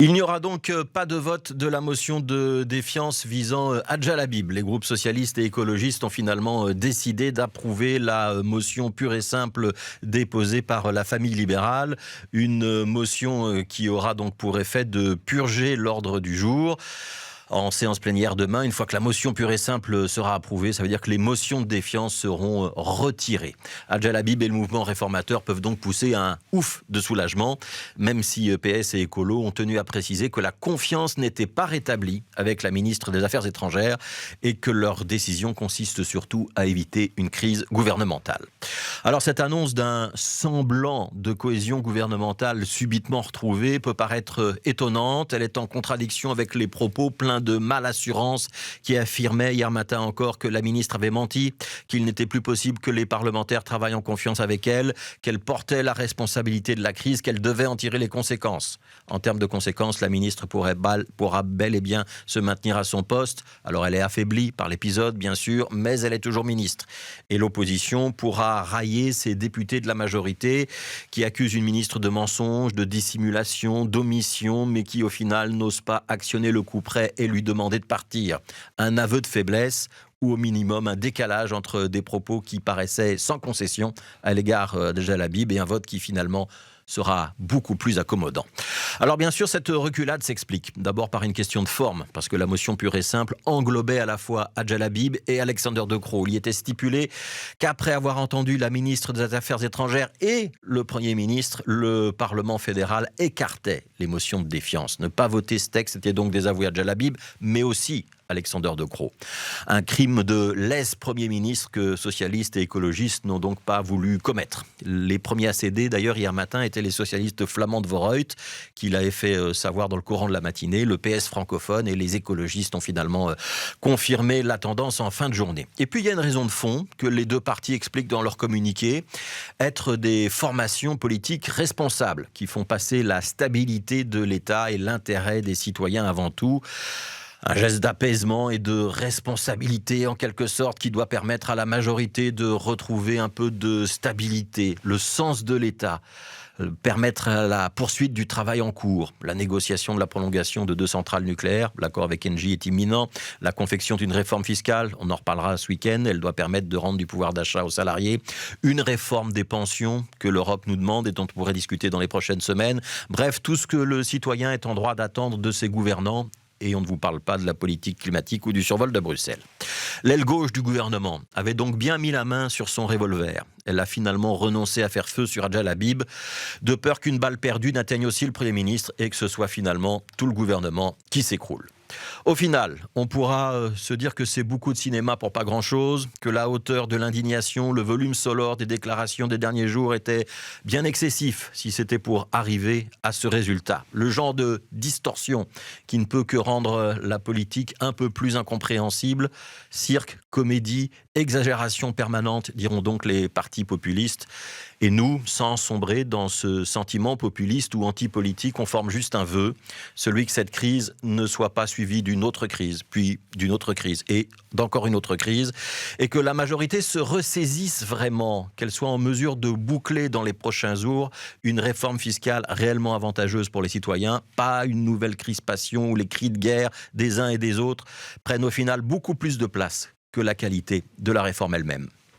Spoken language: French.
Il n'y aura donc pas de vote de la motion de défiance visant Hadj Al Habib. Les groupes socialistes et écologistes ont finalement décidé d'approuver la motion pure et simple déposée par la famille libérale. Une motion qui aura donc pour effet de purger l'ordre du jour. En séance plénière demain, une fois que la motion pure et simple sera approuvée, ça veut dire que les motions de défiance seront retirées. Hadj Al Habib et le mouvement réformateur peuvent donc pousser un ouf de soulagement, même si PS et Écolo ont tenu à préciser que la confiance n'était pas rétablie avec la ministre des Affaires étrangères et que leur décision consiste surtout à éviter une crise gouvernementale. Alors cette annonce d'un semblant de cohésion gouvernementale subitement retrouvée peut paraître étonnante. Elle est en contradiction avec les propos pleins de malassurance qui affirmait hier matin encore que la ministre avait menti, qu'il n'était plus possible que les parlementaires travaillent en confiance avec elle, qu'elle portait la responsabilité de la crise, qu'elle devait en tirer les conséquences. En termes de conséquences, la ministre pourra bel et bien se maintenir à son poste. Alors elle est affaiblie par l'épisode, bien sûr, mais elle est toujours ministre. Et l'opposition pourra railler ses députés de la majorité qui accusent une ministre de mensonge, de dissimulation, d'omission, mais qui au final n'ose pas actionner le coup près et lui demander de partir. Un aveu de faiblesse ou au minimum un décalage entre des propos qui paraissaient sans concession à l'égard d'Hadj Al Habib et un vote qui finalement sera beaucoup plus accommodant. Alors bien sûr, cette reculade s'explique d'abord par une question de forme, parce que la motion pure et simple englobait à la fois Hadj Al Habib et Alexander De Croo. Il y était stipulé qu'après avoir entendu la ministre des Affaires étrangères et le Premier ministre, le Parlement fédéral écartait les motions de défiance. Ne pas voter ce texte, c'était donc désavouer Hadj Al Habib, mais aussi Alexander De Croo. Un crime de lèse Premier ministre que socialistes et écologistes n'ont donc pas voulu commettre. Les premiers à céder, d'ailleurs, hier matin, étaient les socialistes flamands de Vooruit, qui l'avaient fait savoir dans le courant de la matinée. Le PS francophone et les écologistes ont finalement confirmé la tendance en fin de journée. Et puis, il y a une raison de fond que les deux partis expliquent dans leur communiqué, être des formations politiques responsables, qui font passer la stabilité de l'État et l'intérêt des citoyens avant tout. Un geste d'apaisement et de responsabilité, en quelque sorte, qui doit permettre à la majorité de retrouver un peu de stabilité, le sens de l'État, permettre la poursuite du travail en cours, la négociation de la prolongation de 2 centrales nucléaires, l'accord avec Engie est imminent, la confection d'une réforme fiscale, on en reparlera ce week-end, elle doit permettre de rendre du pouvoir d'achat aux salariés, une réforme des pensions que l'Europe nous demande et dont on pourrait discuter dans les prochaines semaines, bref, tout ce que le citoyen est en droit d'attendre de ses gouvernants. Et on ne vous parle pas de la politique climatique ou du survol de Bruxelles. L'aile gauche du gouvernement avait donc bien mis la main sur son revolver. Elle a finalement renoncé à faire feu sur Hadj Al Habib, de peur qu'une balle perdue n'atteigne aussi le Premier ministre et que ce soit finalement tout le gouvernement qui s'écroule. Au final, on pourra se dire que c'est beaucoup de cinéma pour pas grand-chose, que la hauteur de l'indignation, le volume sonore des déclarations des derniers jours était bien excessif si c'était pour arriver à ce résultat. Le genre de distorsion qui ne peut que rendre la politique un peu plus incompréhensible. Cirque, comédie, exagération permanente, diront donc les partis populistes. Et nous, sans sombrer dans ce sentiment populiste ou anti-politique, on forme juste un vœu, celui que cette crise ne soit pas suivie d'une autre crise, puis d'une autre crise, et d'encore une autre crise, et que la majorité se ressaisisse vraiment, qu'elle soit en mesure de boucler dans les prochains jours une réforme fiscale réellement avantageuse pour les citoyens, pas une nouvelle crispation où les cris de guerre des uns et des autres prennent au final beaucoup plus de place que la qualité de la réforme elle-même.